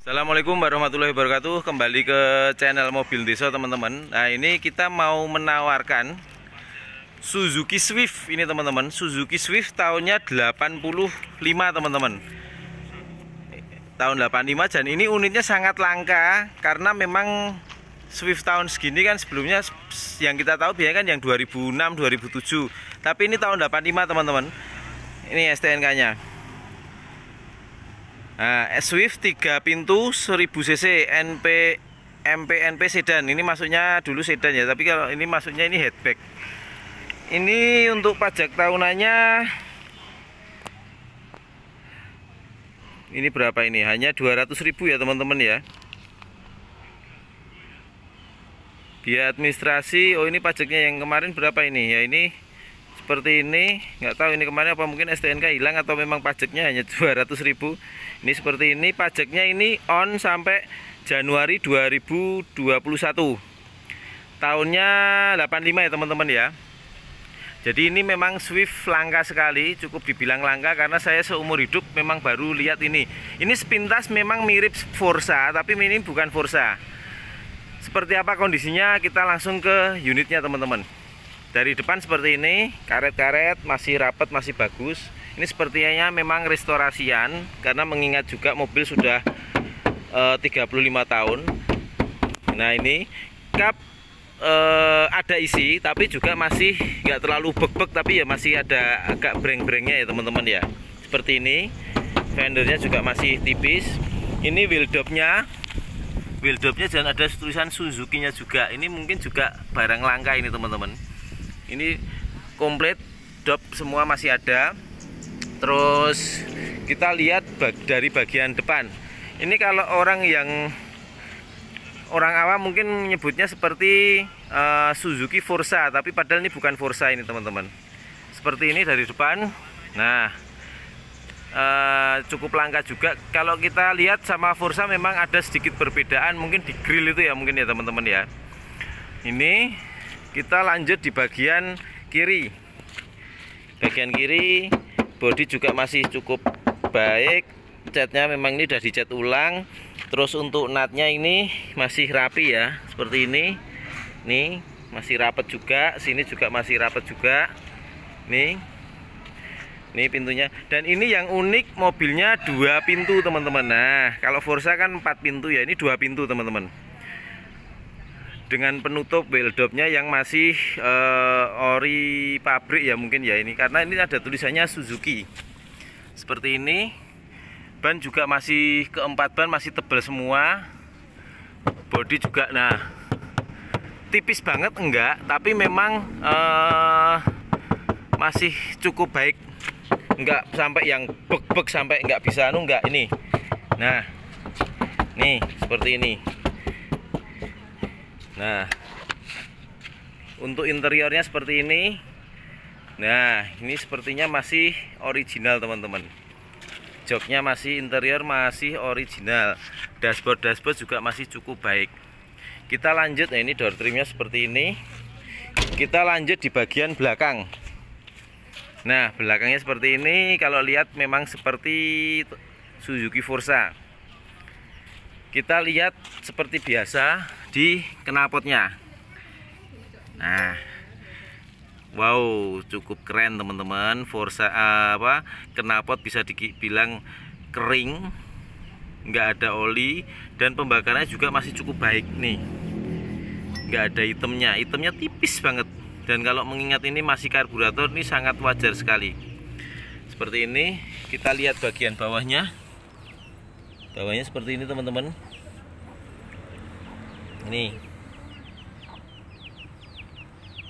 Assalamualaikum warahmatullahi wabarakatuh. Kembali ke channel Mobil Desa teman-teman. Nah, ini kita mau menawarkan Suzuki Swift ini teman-teman. Suzuki Swift tahunnya 85 teman-teman. Tahun 85, dan ini unitnya sangat langka karena memang Swift tahun segini kan sebelumnya yang kita tahu biasanya kan yang 2006, 2007. Tapi ini tahun 85 teman-teman. Ini STNK-nya. Nah, Swift 3 pintu 1000 cc MPNP sedan. Ini masuknya dulu sedan ya, tapi kalau ini masuknya ini hatchback. Ini untuk pajak tahunannya ini berapa ini? Hanya 200.000 ya teman-teman ya. Biaya administrasi, oh ini pajaknya yang kemarin berapa ini? Ya ini seperti ini, nggak tahu ini kemarin apa mungkin STNK hilang atau memang pajaknya hanya 200.000. Ini seperti ini, pajaknya ini on sampai Januari 2021. Tahunnya 85 ya teman-teman ya. Jadi ini memang Swift langka sekali, cukup dibilang langka karena saya seumur hidup memang baru lihat ini. Ini sepintas memang mirip Forza, tapi ini bukan Forza. Seperti apa kondisinya, kita langsung ke unitnya teman-teman. Dari depan seperti ini, karet-karet masih rapat, masih bagus. Ini sepertinya memang restorasian karena mengingat juga mobil sudah 35 tahun. Nah ini kap ada isi, tapi juga masih nggak terlalu bek-bek, tapi ya masih ada agak breng-brengnya ya teman-teman ya. Seperti ini, fendernya juga masih tipis. Ini wheel dopnya dan ada tulisan Suzuki-nya juga. Ini mungkin juga barang langka ini teman-teman. Ini komplit, dop semua masih ada. Terus kita lihat dari bagian depan. Ini kalau orang awam mungkin menyebutnya seperti Suzuki Forza, tapi padahal ini bukan Forza ini teman-teman. Seperti ini dari depan. Nah, cukup langka juga. Kalau kita lihat sama Forza memang ada sedikit perbedaan, mungkin di grill itu ya mungkin ya teman-teman ya. Ini kita lanjut di bagian kiri. Bagian kiri, bodi juga masih cukup baik. Catnya memang ini sudah dicat ulang. Terus untuk natnya ini masih rapi ya, seperti ini. Nih, masih rapat juga. Sini juga masih rapat juga. Nih pintunya. Dan ini yang unik, mobilnya 2 pintu teman-teman. Nah, kalau Forza kan 4 pintu ya, ini 2 pintu teman-teman. Dengan penutup wheel dopnya yang masih ori pabrik ya mungkin ya ini, karena ini ada tulisannya Suzuki. Seperti ini. Ban juga masih keempat ban masih tebal semua. Bodi juga nah tipis banget enggak, tapi memang masih cukup baik. Enggak sampai yang bek-bek sampai enggak bisa enggak ini. Nah, nih seperti ini. Nah, untuk interiornya seperti ini. Nah, ini sepertinya masih original teman-teman. Joknya masih interior masih original. Dashboard juga masih cukup baik. Kita lanjut, nah ini door trimnya seperti ini. Kita lanjut di bagian belakang. Nah, belakangnya seperti ini. Kalau lihat memang seperti Suzuki Forza. Kita lihat seperti biasa di knalpotnya. Nah, wow, cukup keren teman-teman. Forza knalpot bisa dibilang kering, nggak ada oli, dan pembakarannya juga masih cukup baik nih. Nggak ada hitamnya tipis banget. Dan kalau mengingat ini masih karburator, ini sangat wajar sekali. Seperti ini. Kita lihat bagian bawahnya. Bawahnya seperti ini teman-teman. Ini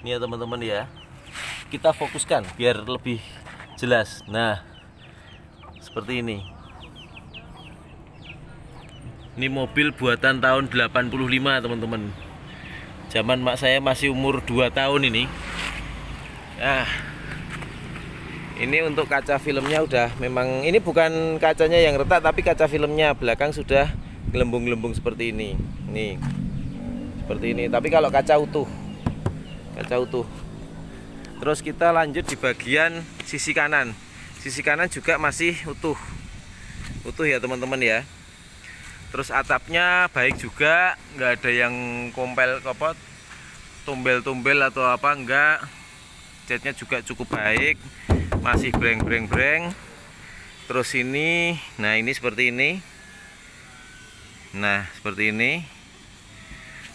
ya teman-teman ya. Kita fokuskan biar lebih jelas. Nah, seperti ini. Ini mobil buatan tahun 85 teman-teman. Zaman mak saya masih umur 2 tahun ini. Nah, ini untuk kaca filmnya udah memang, ini bukan kacanya yang retak, tapi kaca filmnya belakang sudah gelembung-gelembung seperti ini. Nih, seperti ini. Tapi kalau kaca utuh. Terus kita lanjut di bagian sisi kanan. Sisi kanan juga masih utuh ya teman-teman ya. Terus atapnya baik juga, nggak ada yang kompel kopot, tumbel-tumbel atau apa, enggak. Catnya juga cukup baik, masih breng-breng-breng. Terus ini, nah ini seperti ini. Nah seperti ini.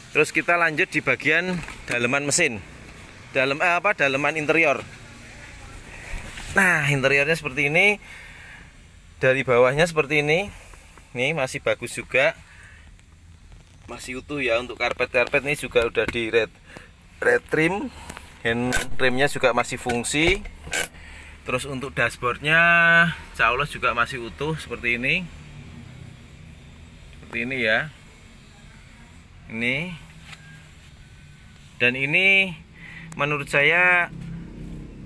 Terus kita lanjut di bagian daleman mesin, daleman interior. Nah interiornya seperti ini. Dari bawahnya seperti ini. Nih masih bagus juga, masih utuh ya. Untuk karpet ini juga udah di red trim, hand remnya juga masih fungsi. Terus untuk dashboardnya insya Allah juga masih utuh seperti ini ya. Ini, dan ini menurut saya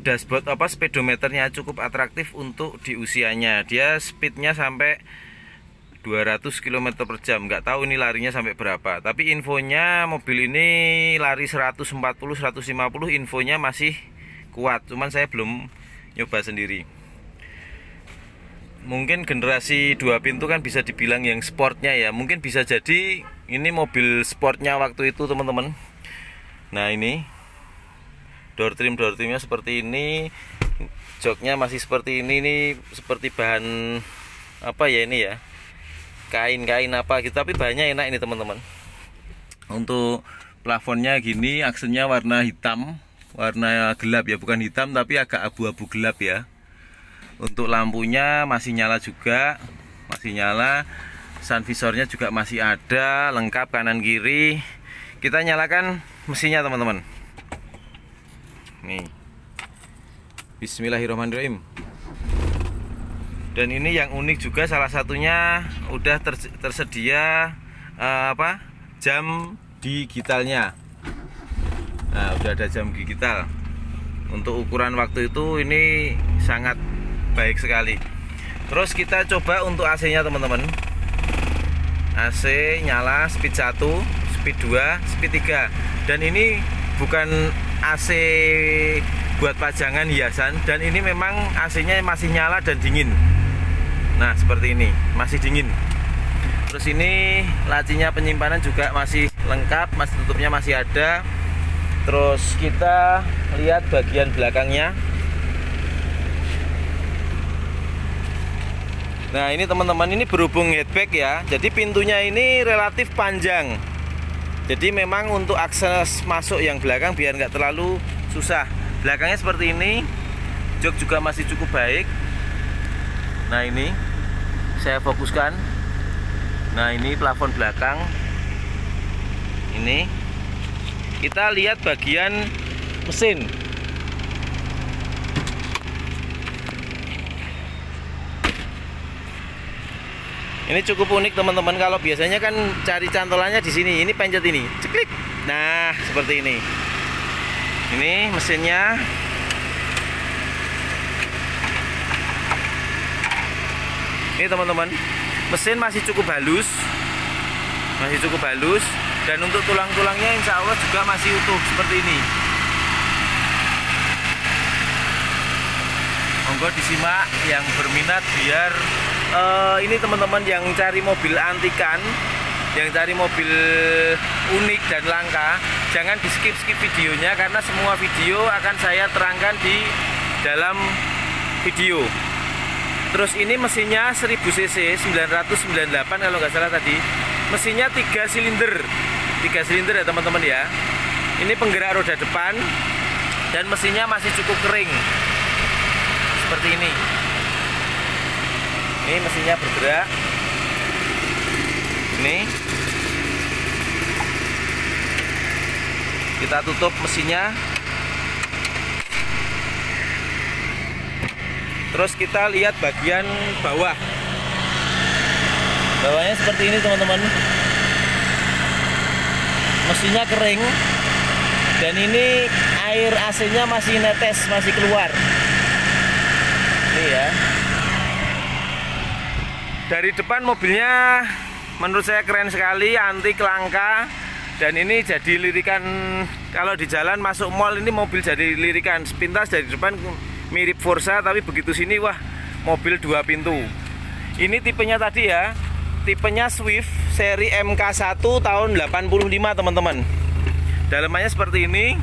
dashboard speedometernya cukup atraktif untuk di usianya. Dia speednya sampai 200 km per jam. Nggak tahu ini larinya sampai berapa, tapi infonya mobil ini lari 140 150, infonya masih kuat. Cuman saya belum nyoba sendiri. Mungkin generasi 2 pintu kan bisa dibilang yang sportnya ya. Mungkin bisa jadi ini mobil sportnya waktu itu teman-teman. Nah ini door trimnya seperti ini. Joknya masih seperti ini seperti bahan apa ya ini ya, kain apa gitu, tapi bahannya enak ini teman-teman. Untuk plafonnya gini, aksennya warna hitam, warna gelap ya, bukan hitam tapi agak abu-abu gelap ya. Untuk lampunya masih nyala juga, masih nyala. Sun visornya juga masih ada, lengkap kanan kiri. Kita nyalakan mesinnya teman-teman. Nih, bismillahirrahmanirrahim. Dan ini yang unik juga, salah satunya udah tersedia jam digitalnya. Nah udah ada jam digital. Untuk ukuran waktu itu ini sangat baik sekali. Terus kita coba untuk AC nya teman-teman. AC nyala, speed 1, speed 2, speed 3. Dan ini bukan AC buat pajangan hiasan, dan ini memang AC nya masih nyala dan dingin. Nah seperti ini, masih dingin. Terus ini lacinya penyimpanan juga masih lengkap, masih tutupnya masih ada. Terus kita lihat bagian belakangnya. Nah ini teman-teman, ini berhubung hatchback ya, jadi pintunya ini relatif panjang. Jadi memang untuk akses masuk yang belakang biar nggak terlalu susah. Belakangnya seperti ini, jok juga masih cukup baik. Nah ini saya fokuskan. Nah ini plafon belakang. Ini kita lihat bagian mesin. Ini cukup unik teman-teman. Kalau biasanya kan cari cantolannya di sini, ini pencet ini, ceklik. Nah seperti ini. Ini mesinnya. Ini teman-teman, mesin masih cukup halus, dan untuk tulang-tulangnya insya Allah juga masih utuh seperti ini. Monggo disimak yang berminat, biar ini teman-teman yang cari mobil antikan, yang cari mobil unik dan langka, jangan di skip videonya, karena semua video akan saya terangkan di dalam video. Terus ini mesinnya 1000 cc 998 kalau nggak salah tadi. Mesinnya 3 silinder ya teman-teman ya. Ini penggerak roda depan, dan mesinnya masih cukup kering seperti ini. Ini mesinnya bergerak. Ini kita tutup mesinnya. Terus kita lihat bagian bawah. Bawahnya seperti ini teman-teman. Mesinnya kering, dan ini air AC-nya masih netes, masih keluar. Ini ya. Dari depan mobilnya menurut saya keren sekali, antik, langka. Dan ini jadi lirikan, kalau di jalan masuk mall ini mobil jadi lirikan. Sepintas dari depan mirip Forza, tapi begitu sini wah mobil 2 pintu. Ini tipenya tadi ya, tipenya Swift seri MK1 tahun 85 teman-teman. Dalamannya seperti ini.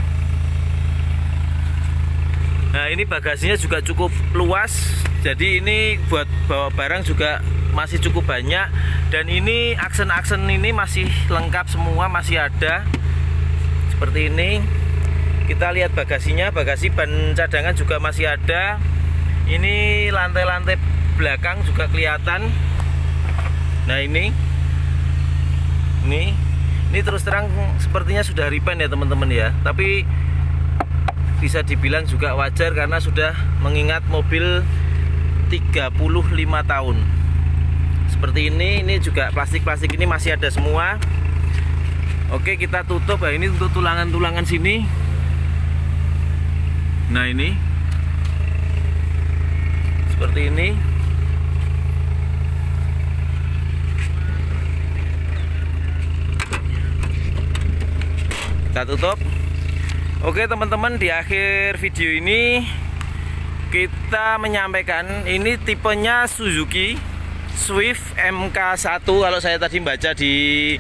Nah, ini bagasinya juga cukup luas. Jadi ini buat bawa barang juga masih cukup banyak. Dan ini aksen-aksen ini masih lengkap semua, masih ada. Seperti ini. Kita lihat bagasinya, bagasi ban cadangan juga masih ada. Ini lantai-lantai belakang juga kelihatan. Nah, ini terus terang sepertinya sudah repaint ya teman-teman ya. Tapi bisa dibilang juga wajar karena sudah mengingat mobil 35 tahun. Seperti ini juga plastik-plastik ini masih ada semua. Oke, kita tutup. Nah, ini untuk tulangan-tulangan sini. Nah, ini seperti ini. Kita tutup. Oke teman-teman, di akhir video ini kita menyampaikan ini tipenya Suzuki Swift MK1. Kalau saya tadi baca di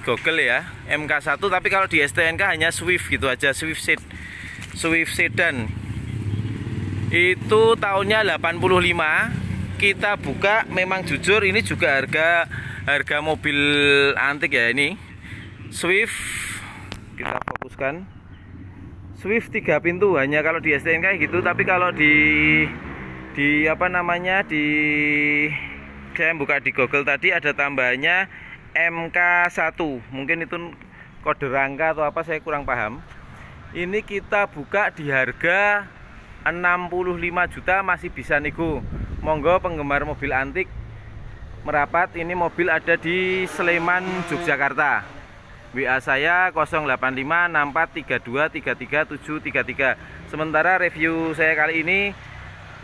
Google ya, MK1, tapi kalau di STNK hanya Swift gitu aja, Swift Sedan. Itu tahunnya 85. Kita buka, memang jujur ini juga harga mobil antik ya ini. Swift, kita fokuskan. Swift 3 pintu hanya kalau di STNK gitu, tapi kalau di saya buka di Google tadi ada tambahannya MK1. Mungkin itu kode rangka atau apa, saya kurang paham. Ini kita buka di harga 65 juta, masih bisa nego. Monggo penggemar mobil antik merapat. Ini mobil ada di Sleman, Yogyakarta. WA saya 08564323333. Sementara review saya kali ini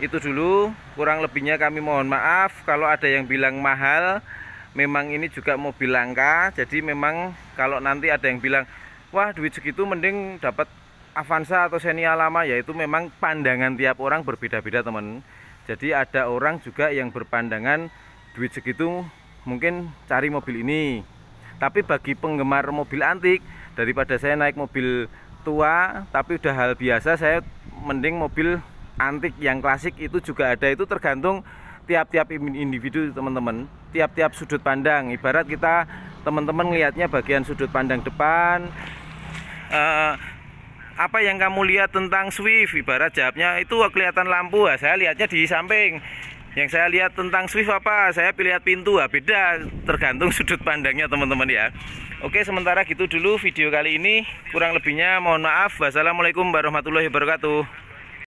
itu dulu, kurang lebihnya kami mohon maaf. Kalau ada yang bilang mahal, memang ini juga mobil langka. Jadi memang kalau nanti ada yang bilang, wah duit segitu mending dapat Avanza atau Xenia lama, yaitu memang pandangan tiap orang berbeda-beda teman. Jadi ada orang juga yang berpandangan duit segitu mungkin cari mobil ini. Tapi bagi penggemar mobil antik, daripada saya naik mobil tua tapi udah hal biasa, saya mending mobil antik yang klasik. Itu juga ada, itu tergantung tiap-tiap individu teman-teman, tiap-tiap sudut pandang. Ibarat kita teman-teman ngelihatnya bagian sudut pandang depan, apa yang kamu lihat tentang Swift, ibarat jawabnya itu kelihatan lampu, saya lihatnya di samping. Yang saya lihat tentang Swift apa, saya lihat pintu, beda, tergantung sudut pandangnya teman-teman ya. Oke, sementara gitu dulu video kali ini, kurang lebihnya mohon maaf. Wassalamualaikum warahmatullahi wabarakatuh.